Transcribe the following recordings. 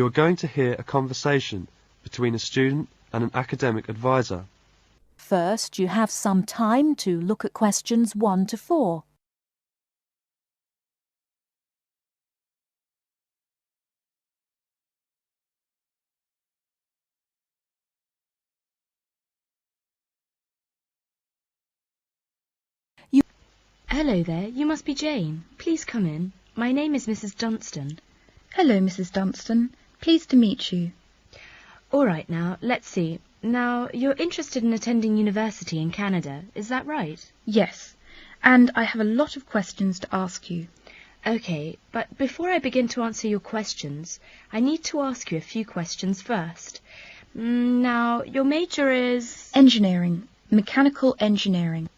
You are going to hear a conversation between a student and an academic advisor. First, you have some time to look at questions 1 to 4. Hello there, you must be Jane. Please come in. My name is Mrs. Dunstan. Hello, Mrs. Dunstan. Pleased to meet you. All right now, let's see. Now, you're interested in attending university in Canada, is that right? Yes, and I have a lot of questions to ask you. Okay, but before I begin to answer your questions, I need to ask you a few questions first. Now, your major is... Engineering. Mechanical engineering.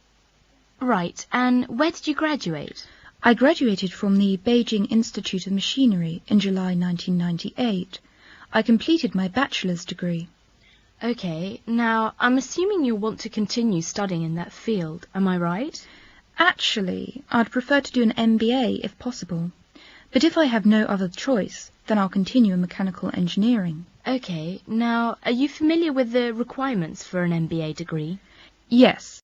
Right, and where did you graduate? I graduated from the Beijing Institute of Machinery in July 1998. I completed my bachelor's degree. Okay, now, I'm assuming you'll want to continue studying in that field, am I right? Actually, I'd prefer to do an MBA if possible. But if I have no other choice, then I'll continue in mechanical engineering. Okay, now, are you familiar with the requirements for an MBA degree? Yes.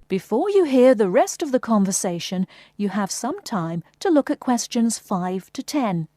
Before you hear the rest of the conversation, you have some time to look at questions 5 to 10.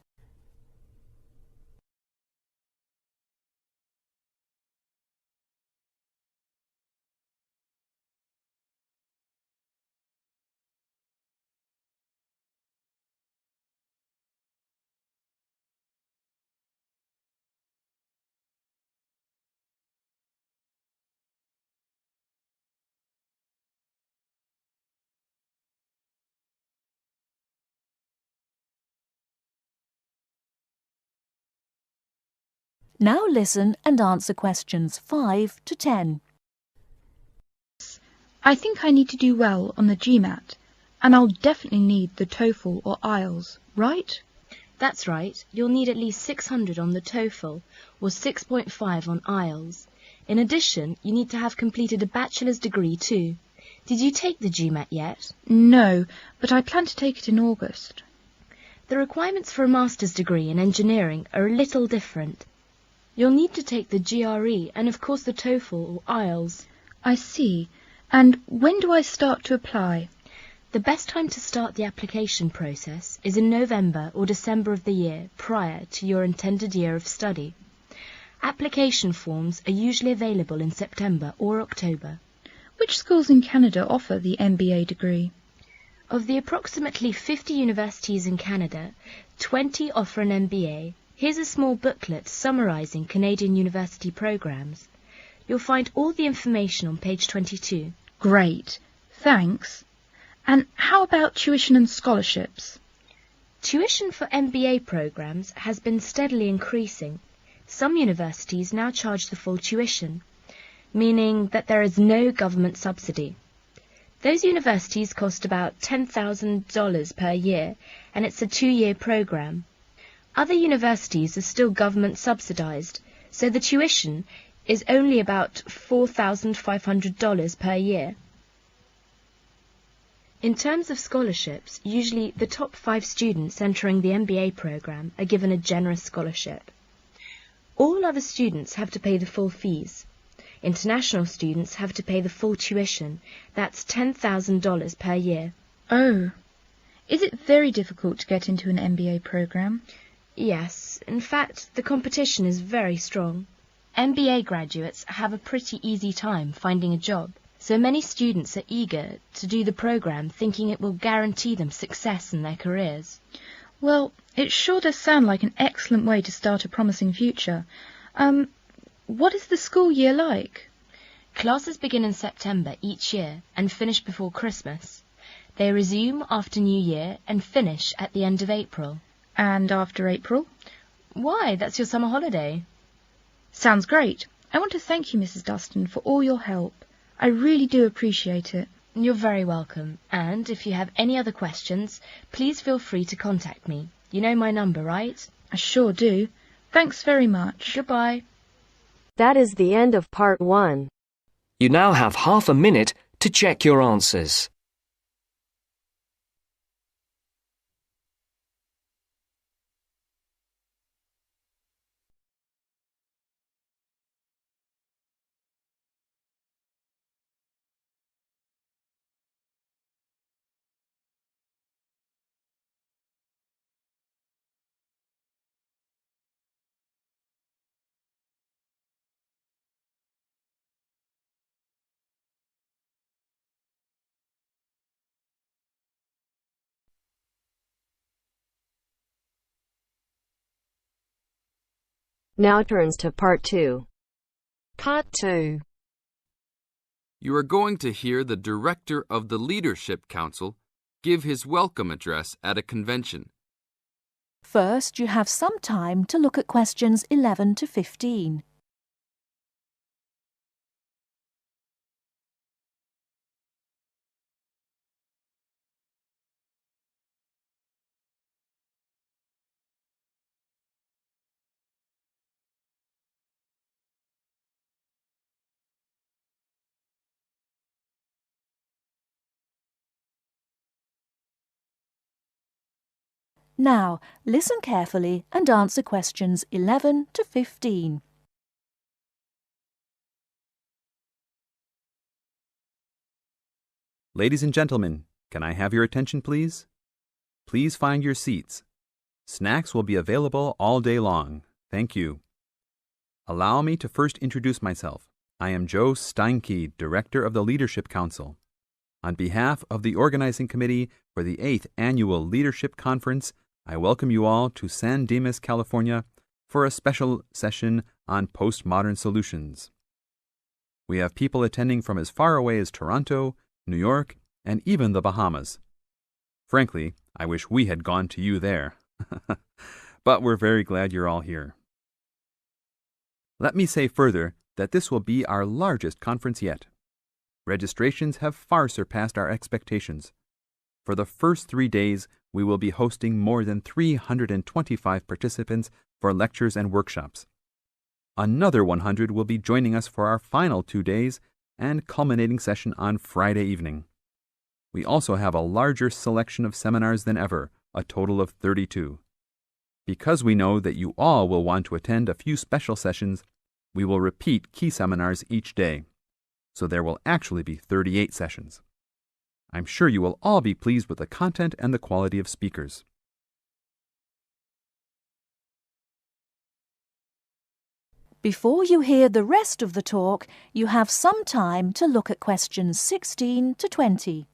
Now listen and answer questions 5 to 10. I think I need to do well on the GMAT, and I'll definitely need the TOEFL or Ielts, right? That's right. You'll need at least 600 on the TOEFL or 6.5 on Ielts. In addition, you need to have completed a bachelor's degree too. Did you take the GMAT yet? No, but I plan to take it in August. The requirements for a master's degree in engineering are a little different. You'll need to take the GRE and of course the TOEFL or Ielts. I see. And when do I start to apply? The best time to start the application process is in November or December of the year prior to your intended year of study. Application forms are usually available in September or October. Which schools in Canada offer the MBA degree? Of the approximately 50 universities in Canada, 20 offer an MBA. Here's a small booklet summarising Canadian university programmes. You'll find all the information on page 22. Great, thanks. And how about tuition and scholarships? Tuition for MBA programmes has been steadily increasing. Some universities now charge the full tuition, meaning that there is no government subsidy. Those universities cost about $10,000 per year, and it's a 2-year programme. Other universities are still government subsidised, so the tuition is only about $4,500 per year. In terms of scholarships, usually the top 5 students entering the MBA programme are given a generous scholarship. All other students have to pay the full fees. International students have to pay the full tuition. That's $10,000 per year. Oh, is it very difficult to get into an MBA programme? Yes, in fact, the competition is very strong. MBA graduates have a pretty easy time finding a job, so many students are eager to do the programme thinking it will guarantee them success in their careers. Well, it sure does sound like an excellent way to start a promising future. What is the school year like? Classes begin in September each year and finish before Christmas. They resume after New Year and finish at the end of April. And after April? Why, that's your summer holiday. Sounds great. I want to thank you, Mrs. Dustin, for all your help. I really do appreciate it. You're very welcome. And if you have any other questions, please feel free to contact me. You know my number, right? I sure do. Thanks very much. Goodbye. That is the end of part 1. You now have half a minute to check your answers. Now turns to Part 2. Part 2. You are going to hear the Director of the Leadership Council give his welcome address at a convention. First, you have some time to look at questions 11 to 15. Now, listen carefully and answer questions 11 to 15. Ladies and gentlemen, can I have your attention, please? Please find your seats. Snacks will be available all day long. Thank you. Allow me to first introduce myself. I am Joe Steinke, Director of the Leadership Council. On behalf of the Organizing Committee for the 8th Annual Leadership Conference, I welcome you all to San Dimas, California, for a special session on postmodern solutions. We have people attending from as far away as Toronto, New York, and even the Bahamas. Frankly, I wish we had gone to you there. But we're very glad you're all here. Let me say further that this will be our largest conference yet. Registrations have far surpassed our expectations. For the first 3 days, we will be hosting more than 325 participants for lectures and workshops. Another 100 will be joining us for our final 2 days and culminating session on Friday evening. We also have a larger selection of seminars than ever, a total of 32. Because we know that you all will want to attend a few special sessions, we will repeat key seminars each day. So there will actually be 38 sessions. I'm sure you will all be pleased with the content and the quality of speakers. Before you hear the rest of the talk, you have some time to look at questions 16 to 20.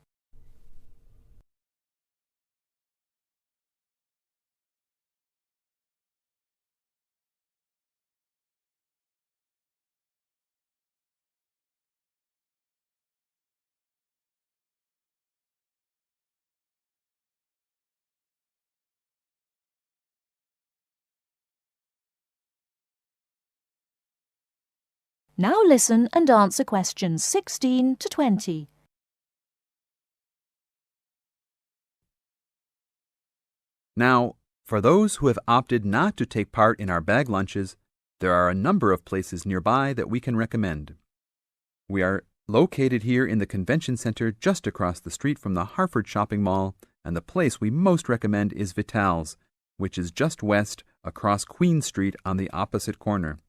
Now listen and answer questions 16 to 20. Now, for those who have opted not to take part in our bag lunches, there are a number of places nearby that we can recommend. We are located here in the Convention Center just across the street from the Harford Shopping Mall, and the place we most recommend is Vital's, which is just west across Queen Street on the opposite corner.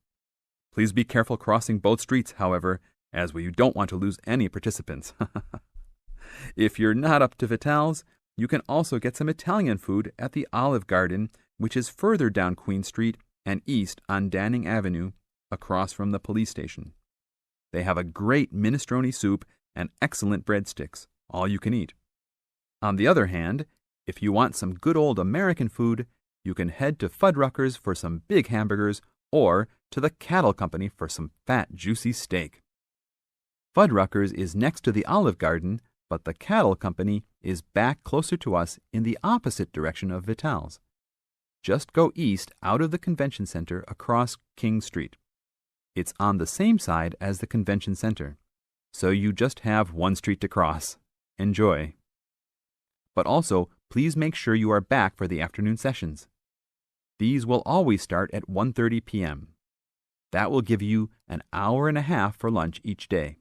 Please be careful crossing both streets, however, as we don't want to lose any participants. If you're not up to Vital's, you can also get some Italian food at the Olive Garden, which is further down Queen Street and east on Danning Avenue, across from the police station. They have a great minestrone soup and excellent breadsticks, all you can eat. On the other hand, if you want some good old American food, you can head to Fuddruckers for some big hamburgers or to the Cattle Company for some fat, juicy steak. Fuddruckers is next to the Olive Garden, but the Cattle Company is back closer to us in the opposite direction of Vital's. Just go east out of the Convention Center across King Street. It's on the same side as the Convention Center, so you just have one street to cross. Enjoy. But also, please make sure you are back for the afternoon sessions. These will always start at 1:30 p.m. That will give you an hour and a half for lunch each day.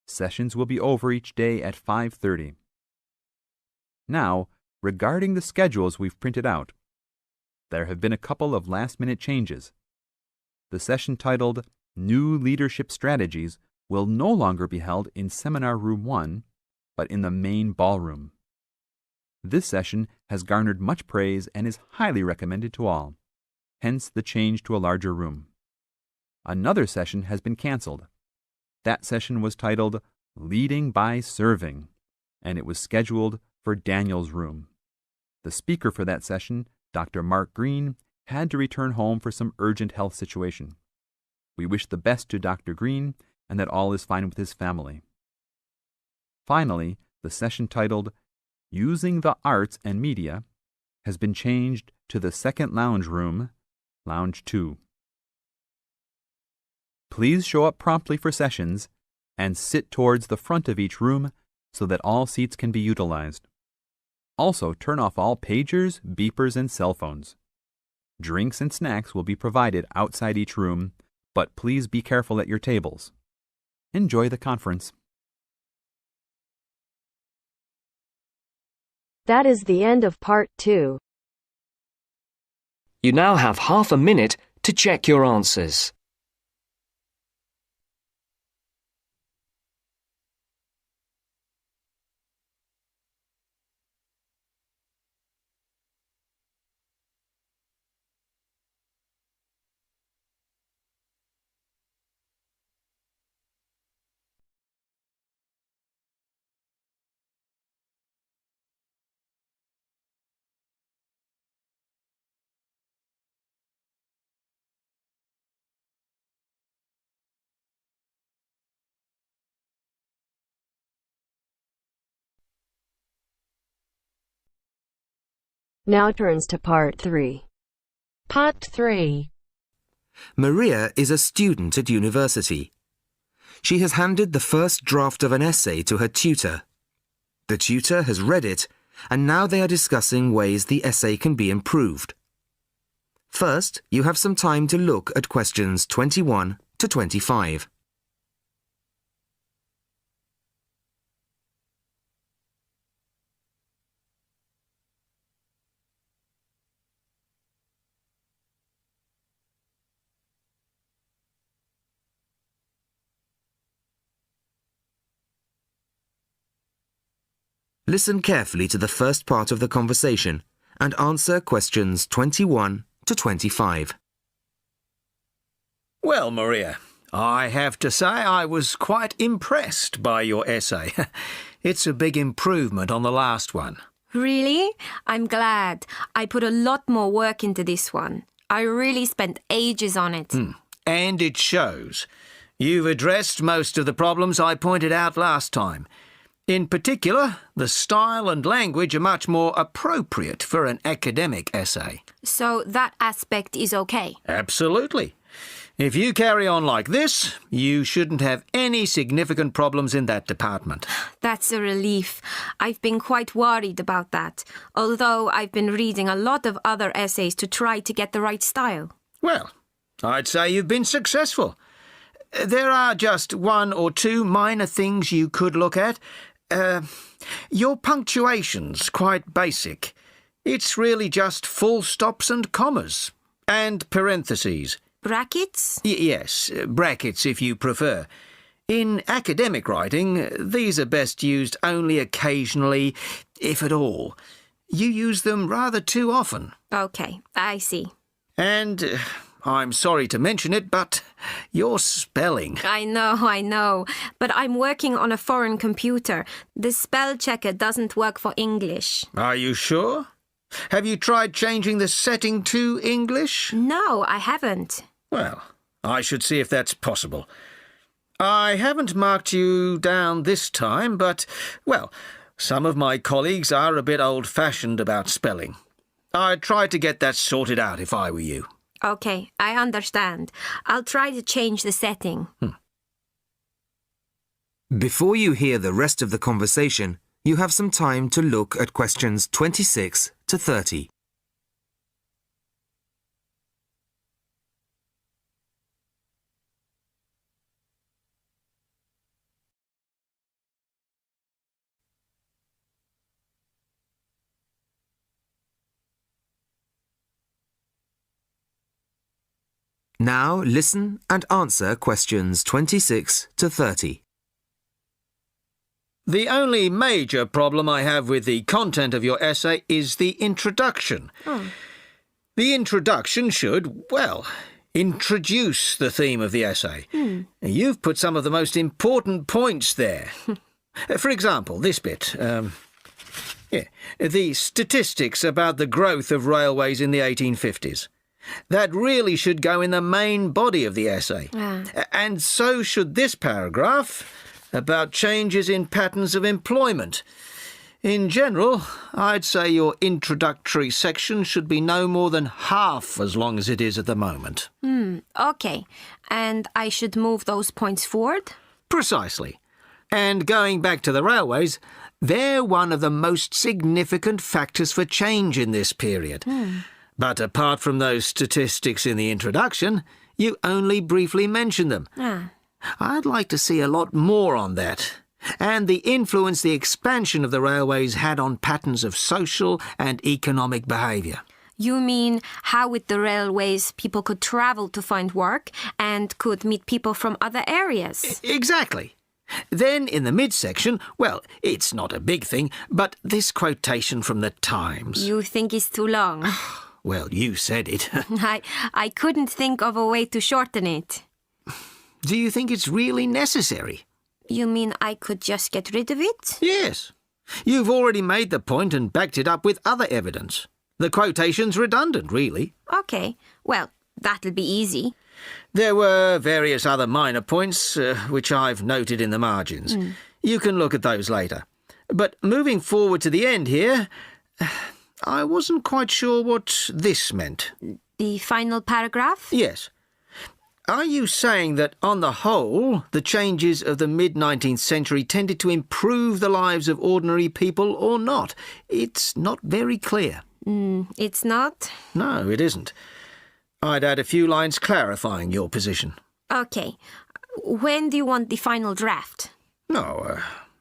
Sessions will be over each day at 5:30. Now, regarding the schedules we've printed out, there have been a couple of last-minute changes. The session titled New Leadership Strategies will no longer be held in Seminar Room 1, but in the main ballroom. This session has garnered much praise and is highly recommended to all, hence the change to a larger room. Another session has been canceled. That session was titled Leading by Serving, and it was scheduled for Daniel's room. The speaker for that session, Dr. Mark Green, had to return home for some urgent health situation. We wish the best to Dr. Green and that all is fine with his family. Finally, the session titled Using the Arts and Media has been changed to the second lounge room, Lounge 2. Please show up promptly for sessions and sit towards the front of each room so that all seats can be utilized. Also, turn off all pagers, beepers, and cell phones. Drinks and snacks will be provided outside each room, but please be careful at your tables. Enjoy the conference. That is the end of part 2. You now have half a minute to check your answers. Now turns to part 3. Part 3. Maria is a student at university. She has handed the first draft of an essay to her tutor. The tutor has read it, and now they are discussing ways the essay can be improved. First, you have some time to look at questions 21 to 25. Listen carefully to the first part of the conversation and answer questions 21 to 25. Well, Maria, I have to say I was quite impressed by your essay. It's a big improvement on the last one. Really? I'm glad. I put a lot more work into this one. I really spent ages on it. And it shows. You've addressed most of the problems I pointed out last time. In particular, the style and language are much more appropriate for an academic essay. So that aspect is okay? Absolutely. If you carry on like this, you shouldn't have any significant problems in that department. That's a relief. I've been quite worried about that, although I've been reading a lot of other essays to try to get the right style. Well, I'd say you've been successful. There are just one or two minor things you could look at. Your punctuation's quite basic. It's really just full stops and commas. And parentheses. Brackets? Yes, brackets if you prefer. In academic writing, these are best used only occasionally, if at all. You use them rather too often. Okay, I see. And I'm sorry to mention it, but your spelling. I know. But I'm working on a foreign computer. The spell checker doesn't work for English. Are you sure? Have you tried changing the setting to English? No, I haven't. Well, I should see if that's possible. I haven't marked you down this time, but, well, some of my colleagues are a bit old-fashioned about spelling. I'd try to get that sorted out if I were you. Okay, I understand. I'll try to change the setting. Before you hear the rest of the conversation, you have some time to look at questions 26 to 30. Now listen and answer questions 26 to 30. The only major problem I have with the content of your essay is the introduction. The introduction should, well, introduce the theme of the essay. You've put some of the most important points there. For example, this bit. The statistics about the growth of railways in the 1850s. That really should go in the main body of the essay. And so should this paragraph about changes in patterns of employment. In general, I'd say your introductory section should be no more than half as long as it is at the moment. Okay. And I should move those points forward? Precisely. And going back to the railways, they're one of the most significant factors for change in this period. But apart from those statistics in the introduction, you only briefly mention them. I'd like to see a lot more on that, and the influence the expansion of the railways had on patterns of social and economic behaviour. You mean how with the railways people could travel to find work and could meet people from other areas? Exactly. Then in the midsection, well, it's not a big thing, but this quotation from the Times. You think it's too long? Well, you said it. I couldn't think of a way to shorten it. Do you think it's really necessary? You mean I could just get rid of it? Yes. You've already made the point and backed it up with other evidence. The quotation's redundant, really. Okay. Well, that'll be easy. There were various other minor points, which I've noted in the margins. You can look at those later. But moving forward to the end here, I wasn't quite sure what this meant. The final paragraph? Yes. Are you saying that, on the whole, the changes of the mid-19th century tended to improve the lives of ordinary people or not? It's not very clear. It's not? No, it isn't. I'd add a few lines clarifying your position. Okay. When do you want the final draft? No,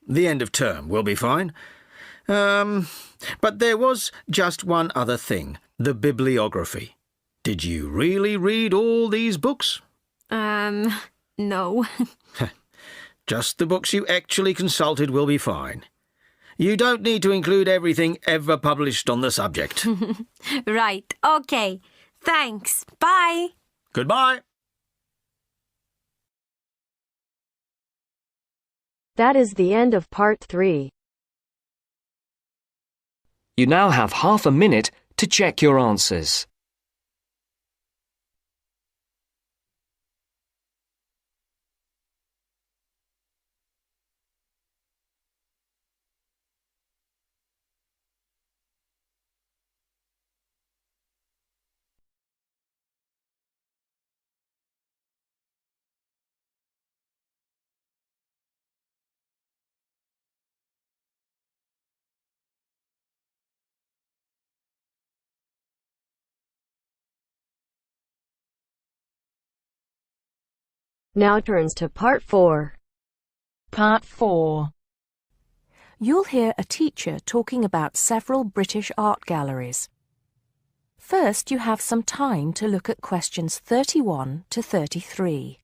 the end of term will be fine. But there was just one other thing, the bibliography. Did you really read all these books? No. Just the books you actually consulted will be fine. You don't need to include everything ever published on the subject. Right. Okay. Thanks. Bye. Goodbye. That is the end of part 3. You now have half a minute to check your answers. Now turns to part 4. Part 4. You'll hear a teacher talking about several British art galleries. First, you have some time to look at questions 31 to 33.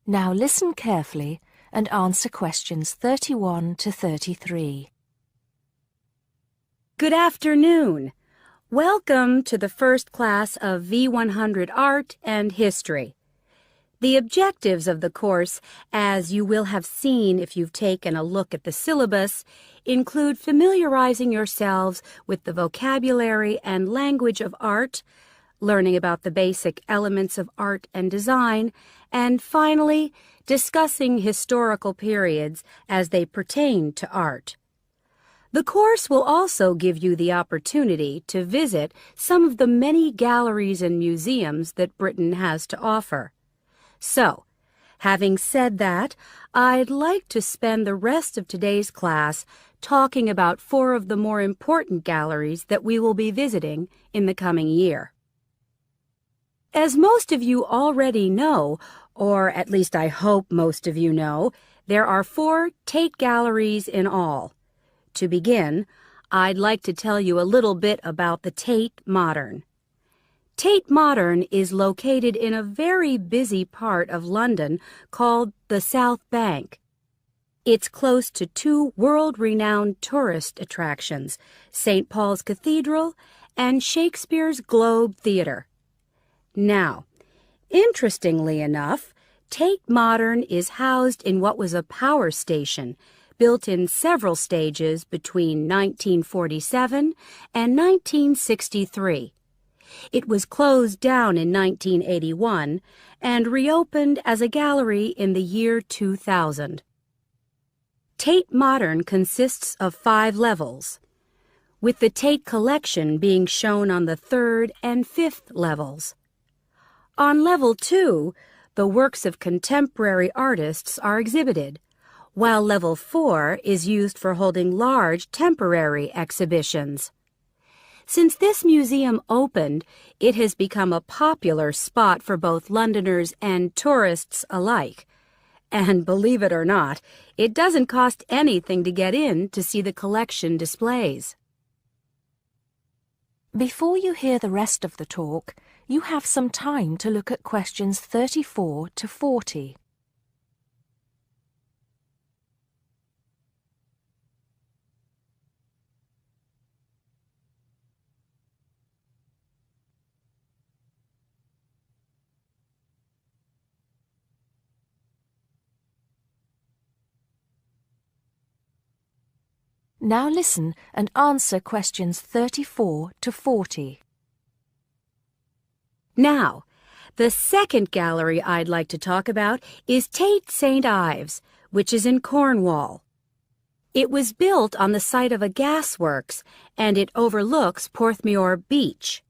Now listen carefully and answer questions 31 to 33. Good afternoon. Welcome to the first class of V100 Art and History. The objectives of the course, as you will have seen if you've taken a look at the syllabus, include familiarizing yourselves with the vocabulary and language of art, learning about the basic elements of art and design, and finally, discussing historical periods as they pertain to art. The course will also give you the opportunity to visit some of the many galleries and museums that Britain has to offer. So, having said that, I'd like to spend the rest of today's class talking about 4 of the more important galleries that we will be visiting in the coming year. As most of you already know, or at least I hope most of you know, there are 4 Tate galleries in all. To begin, I'd like to tell you a little bit about the Tate Modern. Tate Modern is located in a very busy part of London called the South Bank. It's close to two world-renowned tourist attractions, St. Paul's Cathedral and Shakespeare's Globe Theatre. Now, interestingly enough, Tate Modern is housed in what was a power station built in several stages between 1947 and 1963. It was closed down in 1981 and reopened as a gallery in the year 2000. Tate Modern consists of 5 levels, with the Tate collection being shown on the 3rd and 5th levels. On level 2, the works of contemporary artists are exhibited, while level 4 is used for holding large temporary exhibitions. Since this museum opened, it has become a popular spot for both Londoners and tourists alike. And believe it or not, it doesn't cost anything to get in to see the collection displays. Before you hear the rest of the talk, you have some time to look at questions 34 to 40. Now listen and answer questions 34 to 40. Now, the second gallery I'd like to talk about is Tate St. Ives, which is in Cornwall. It was built on the site of a gasworks, and it overlooks Porthmeor Beach.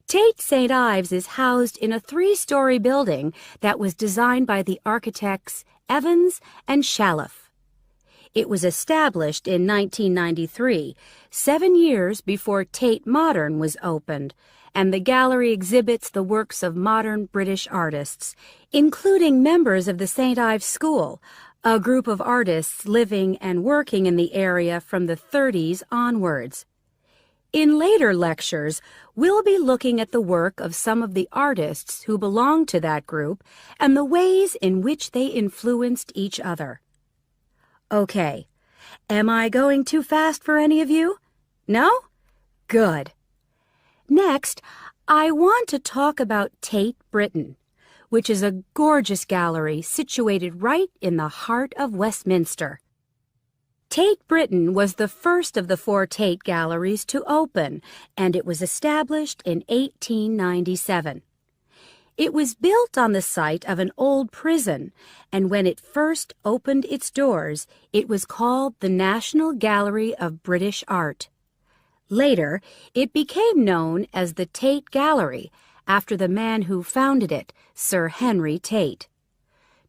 Tate St. Ives is housed in a 3-story building that was designed by the architects Evans and Shalliff. It was established in 1993, 7 years before Tate Modern was opened, and the gallery exhibits the works of modern British artists, including members of the St. Ives School, a group of artists living and working in the area from the 30s onwards. In later lectures, we'll be looking at the work of some of the artists who belong to that group and the ways in which they influenced each other. Okay, am I going too fast for any of you? No? Good. Next, I want to talk about Tate Britain, which is a gorgeous gallery situated right in the heart of Westminster. Tate Britain was the first of the 4 Tate galleries to open, and it was established in 1897. It was built on the site of an old prison, and when it first opened its doors, it was called the National Gallery of British Art. Later, it became known as the Tate Gallery, after the man who founded it, Sir Henry Tate.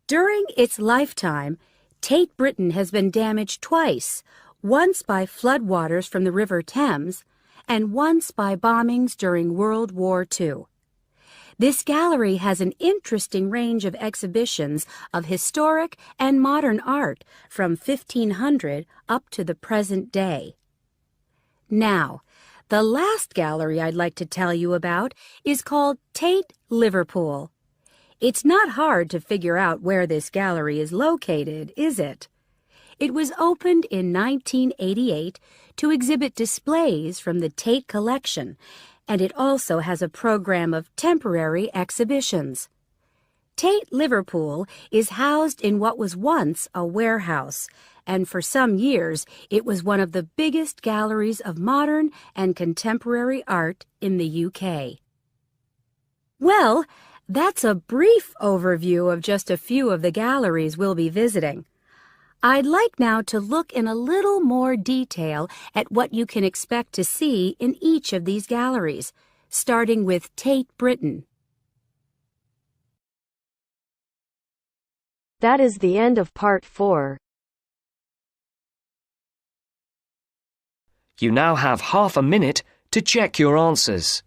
During its lifetime, Tate Britain has been damaged twice, once by floodwaters from the River Thames, and once by bombings during World War II. This gallery has an interesting range of exhibitions of historic and modern art from 1500 up to the present day. Now, the last gallery I'd like to tell you about is called Tate Liverpool. It's not hard to figure out where this gallery is located, is it? It was opened in 1988 to exhibit displays from the Tate collection, and it also has a program of temporary exhibitions. Tate Liverpool is housed in what was once a warehouse, and for some years it was one of the biggest galleries of modern and contemporary art in the UK. Well, that's a brief overview of just a few of the galleries we'll be visiting. I'd like now to look in a little more detail at what you can expect to see in each of these galleries, starting with Tate Britain. That is the end of part 4. You now have half a minute to check your answers.